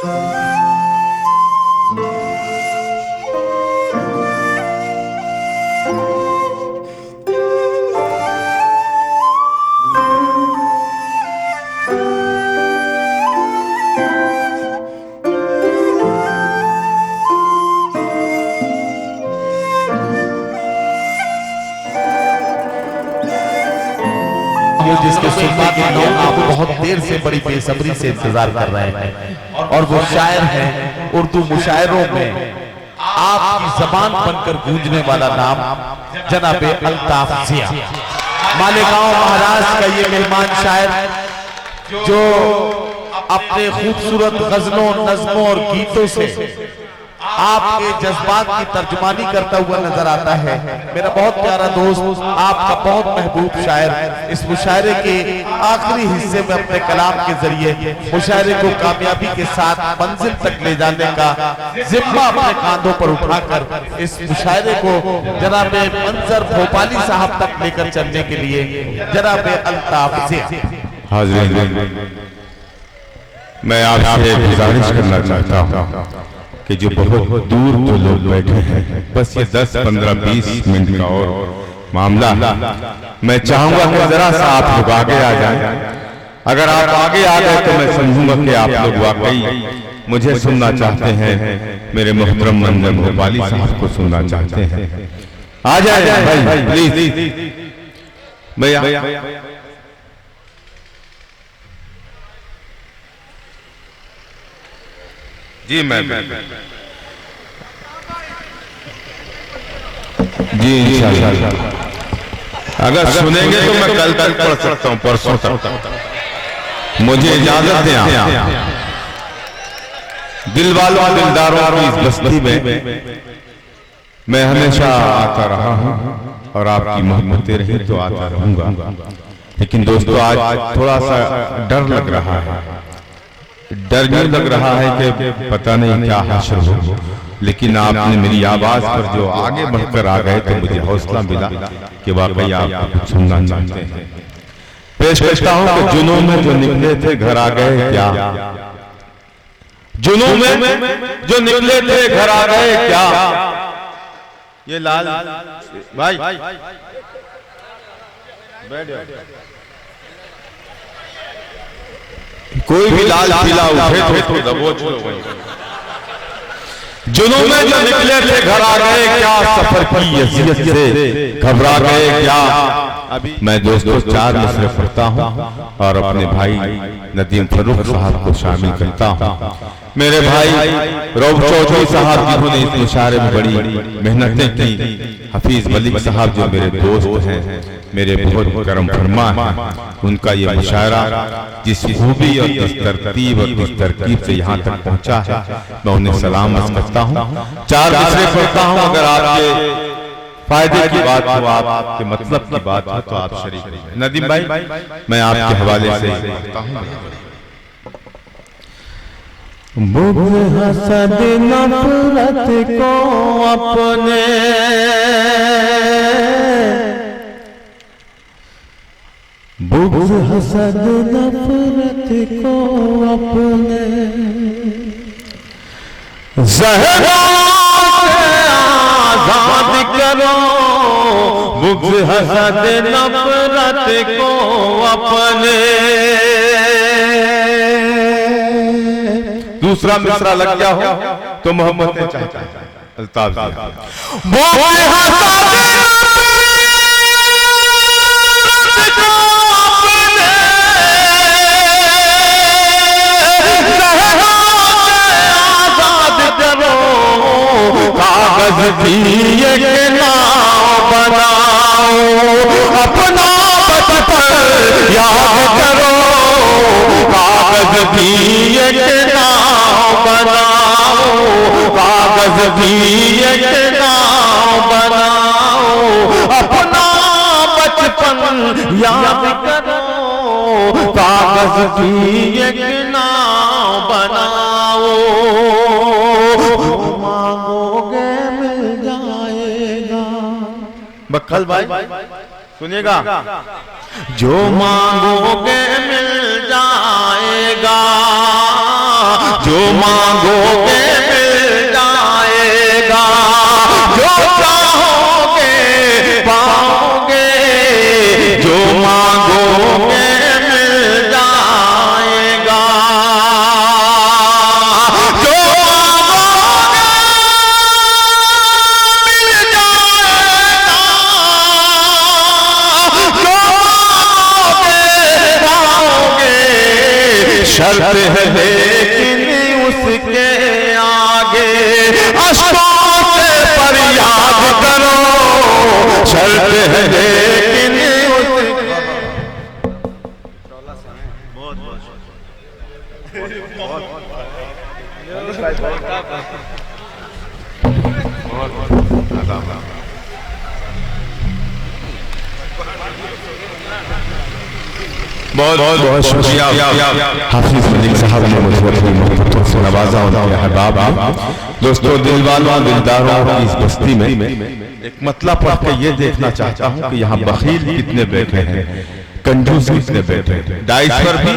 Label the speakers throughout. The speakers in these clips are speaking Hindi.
Speaker 1: जिसके सुनने के लिए आप बहुत देर से बड़ी बेसब्री से इंतजार कर रहे हैं, और वो शायर हैं उर्दू मुशायरों में आपकी जबान बनकर गूंजने वाला नाम जनाब अल्ताफ जिया। मालेगांव महाराष्ट्र का ये मेहमान शायर जो अपने खूबसूरत गजलों, नज़्मों और गीतों से आपके जज्बात की तर्जुमानी करता हुआ नजर आता है। मेरा बहुत प्यारा दोस्त, आपका बहुत महबूब शायर इस मुशायरे के आखिरी हिस्से में अपने कलाम के जरिए मुशायरे को कामयाबी के साथ मंजिल तक ले जाने का जिम्मा अपने कांधों पर उठाकर इस मुशायरे को जनाब मंजर भोपाली साहब तक लेकर चलने के लिए जनाब अल्ताफ जिया।
Speaker 2: हाज़िर, मैं आपसे गुजारिश करना चाहता हूँ कि जो बहुत दूर जो लोग बैठे हैं, बस ये 10, 15, 20 मिनट का और मामला, मैं चाहूंगा कि जरा सा आप लोग आगे आ जाएं। अगर आप आगे आ गए तो मैं समझूंगा कि आप लोग वाकई मुझे सुनना चाहते हैं, मेरे मोहतरम मंजर भोपाली साहब को सुनना चाहते हैं। आ जाए भाई प्लीज भैया। जी मैं जी इंशाअल्लाह अगर सुनेंगे तो मैं कल तक पढ़ सकता हूँ, परसों तक मुझे इजाजत दें। दिल वालों दिलदारों की इस बस्ती में मैं हमेशा आता रहा हूँ और आपकी मोहब्बतें रही तो आता रहूंगा। लेकिन दोस्तों आज थोड़ा सा डर लग रहा है, डर नहीं लग रहा है कि पता नहीं क्या हासिल हो। लेकिन आपने मेरी आवाज पर जो आगे बढ़कर आ गए तो मुझे हौसला मिला कि वाकई आप कुछ सुनना चाहते हैं। पेश करता हूं कि जुनून में जो निकले थे घर आ गए क्या, जुनून में जो निकले थे घर आ गए क्या। ये लाल भाई बैठ जाओ, कोई भी लाल पीला उठे तो दबोच लो। जुनून में जो निकले थे घर आ गए क्या, सफर की अज़ियत से घबरा गए क्या। अभी मैं दोस्तों 4 मिसरे पढ़ता हूँ और अपने भाई नदीम फरूख साहब को शामिल करता हूँ। मेरे भाई रऊफ चौधरी साहब जिन्होंने इस मुशायरे में बड़ी मेहनतें की, हफीज मलिक साहब जो मेरे दोस्त हैं, मेरे बहुत करम फरमा हैं, उनका ये मुशायरा जिस खूबी और जिस तरतीब और जिस तरकीब से यहाँ तक पहुँचा है, मैं उन्हें सलाम अर्ज़ करता हूँ। 4 मिसरे पढ़ता हूँ, अगर आपके फायदे की बात हो, आपके मतलब की बात हो तो आप शरीक हैं। नदीम भाई मैं आपके हवाले से पढ़ता हूँ।
Speaker 3: बुग़्ज़ हसद नफ़रत को अपने बुग़्ज़ हसद नफ़रत को अपने ज़हरा से आज़ाद करो, बुग़्ज़ हसद नफ़रत को अपने।
Speaker 2: दूसरा मिसरा लग गया हो तो मोहब्बत चाहता है अल्ताफ
Speaker 3: कागज दिए के नाम बनाओ, अपना बचपन याद करो, कागज दिए के नाम बनाओ, कागज दिए के नाम बनाओ, अपना बचपन याद करो, कागज दिए के नाम बनाओ। मांगोगे मिल जाएगा,
Speaker 2: बक्खल भाई सुनिएगा,
Speaker 3: जो मांगोगे मिल जाएगा, जो मांगोगे मिल जाएगा, जो चाहोगे पाओगे, जो मांगोगे मिल जाएगा, जो मांगोगे मिल जाएगा, जो मांगोगे पाओगे। शर्त है लेकिन उसके आगे अश्कों से फरियाद करो, शर्त है लेकिन बहुत बहुत बहुत शुक्रिया हाफिज मलिक साहब ने मुझे अपनी मोहब्बतों से नवाजा और अहबाब। दोस्तों, दिल वालों दिलदारों की इस बस्ती में एक मतला पढ़ के ये देखना चाहता हूँ कि यहाँ बखील कितने बैठे हैं, कंजूस कितने बैठे हैं, डाइसर भी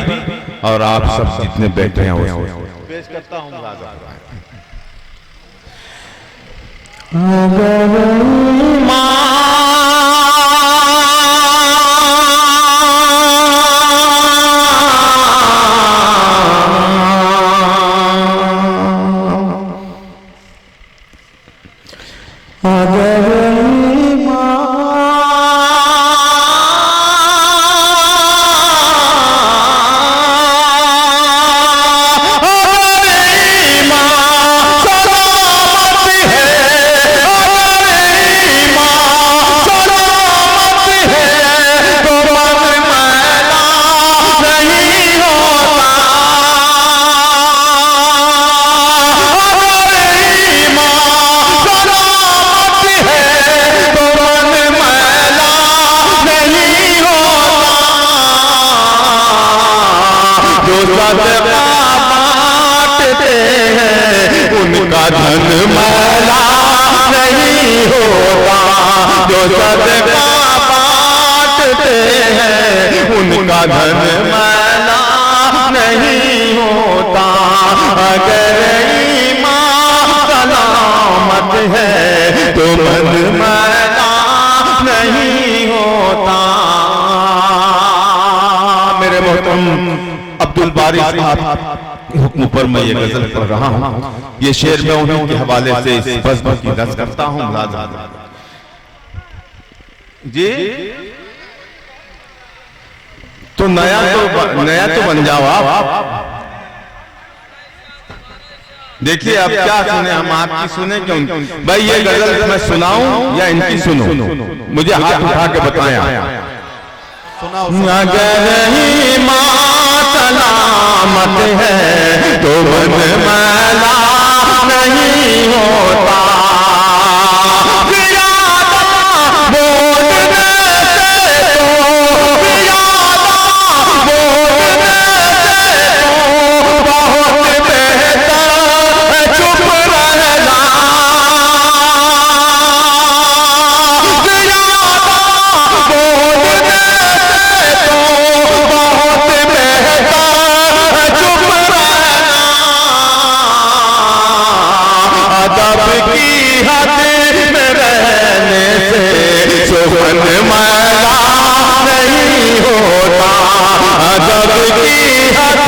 Speaker 3: और आप सब जितने बैठे हैं पेश करता हूँ। उनका धन मैला नहीं होता, जो सदका बांटते हैं उनका धन मैला नहीं होता। अगर ईमान सलामत है तो मन मैला नहीं होता। मेरे मोहतरम अब्दुल बारी साहब हुक्म पर मैं ये गजल पढ़ रहा हूँ। ये शेर मैं उन्हीं के हवाले से इस बज़्म की रज़ करता हूँ। जी तो नया तो बन जाओ आप। देखिए अब क्या सुने, हम आपकी सुने क्यों? भाई ये गजल मैं सुनाऊं या इनकी सुनो? मुझे हाथ उठा के बताया। अगर सलामत है तो मन मैला नहीं होता। बोलने से तो बहुत बेहतर चुप रहना। सुगन मैला नहीं होता, अदब की हद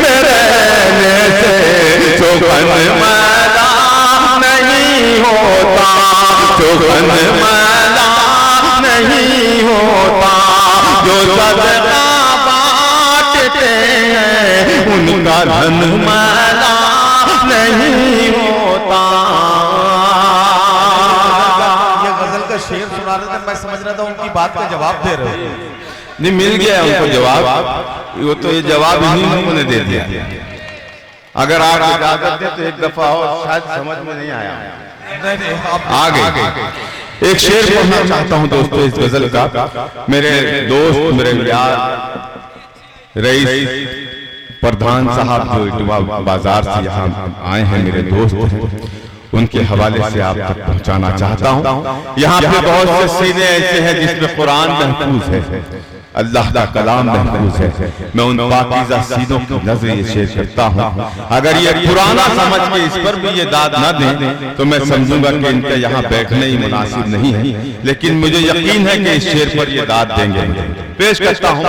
Speaker 3: में रहने से सुगन मैला नहीं होता, सुगन मैला नहीं होता। जो सदका बांटते हैं उनका धन मैला नहीं होता।
Speaker 1: शेर सुना रहे थे, मैं समझ रहा था उनकी बात का जवाब दे रहे हो।
Speaker 3: नहीं, मिल गया उनको जवाब। वो तो ये जवाब इन्हीं लोगों ने दे दिया। अगर आप इजाजत दें तो एक दफा और, शायद समझ में नहीं आया। आगे एक शेर पढ़ना चाहता हूं दोस्तों इस गजल का। मेरे दोस्त, मेरे यार रईस प्रधान साहब जो इटवा बाजार से यहाँ आए हैं, मेरे दोस्त हैं, उनके हवाले से आप तक पहुंचाना चाहता हूं। यहाँ पे बहुत से सीने ऐसे हैं जिसमें कुरान महफूज है। अल्लाह का कलाम महफूज है। मैं उन पाकीज़ा सीनों की नजर ये शेर करता हूँ। अगर ये पुराना समझ के इस पर भी ये दाद ना दें तो मैं समझूंगा कि इनका यहाँ बैठना ही मुनासिब नहीं है, लेकिन मुझे यकीन है कि इस शेर पर ये दाद देंगे। पेश करता हूँ।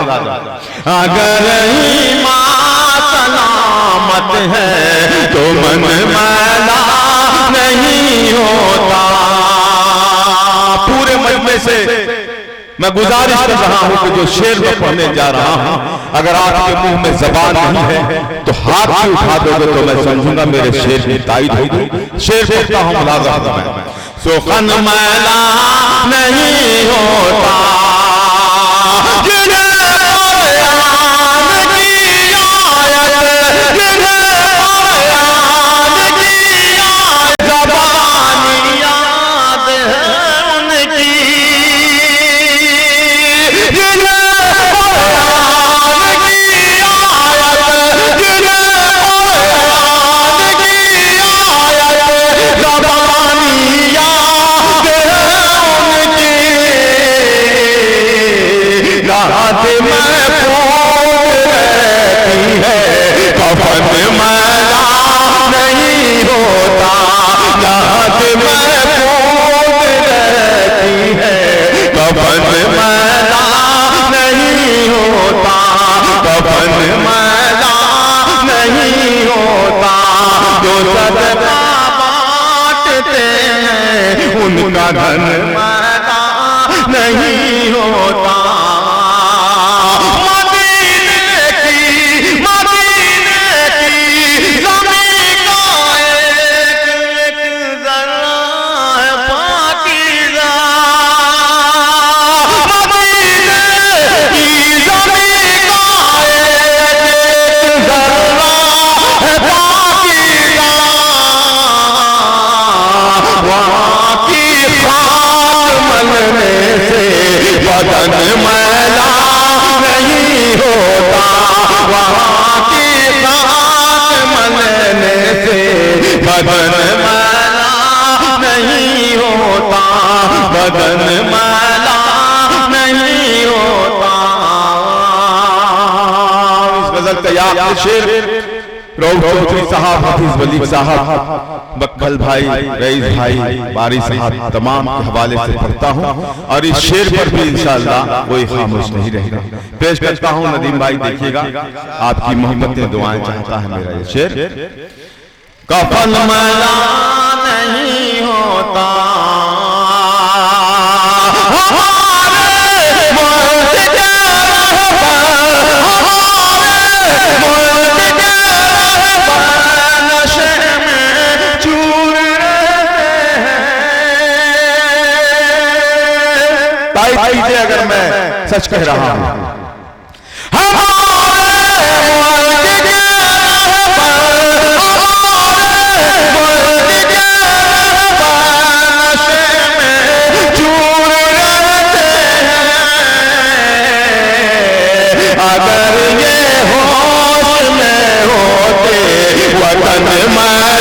Speaker 3: अगर सलामत है तो मन मैला नहीं होता। पूरे मजमे से मैं गुजारिश कर रहा हूं कि जो शेर में पढ़ने जा रहा हूं, अगर आपके मुंह में जबान नहीं है तो हाथ भी उठा दोगे तो मैं समझूंगा मेरे शेर की ताईद होगी। शेर पढ़ता हूं मुलाज़ा में। सुखन मैला नहीं होता उनका धन मैला नहीं होता। मदीने की ज़मीन का एक ज़र्रा है पाकीज़ा। मदीने की ज़मीन का एक ज़र्रा है पाकीज़ा। बदन मैला नहीं होता। वहाँ की साथ मलने से बदन मैला नहीं होता। बदन मैला नहीं होता। इस गजल का याद शेर रऊफ चौधरी साहब, हाफिज वली साहब, बक्कल भाई, रईस भाई, बारी साहब तमाम के हवाले से पढ़ता हूँ और इस शेर पर भी इंशाअल्लाह कोई खामोश नहीं रहेगा। पेश करता हूँ नदीम भाई, देखिएगा आपकी मोहब्बतें दुआएं चाहता है मेरा ये शेर। कफन मैला नहीं होता कीजिए अगर मैं सच कह रहा हूं। अगर ये होश में होते वतन में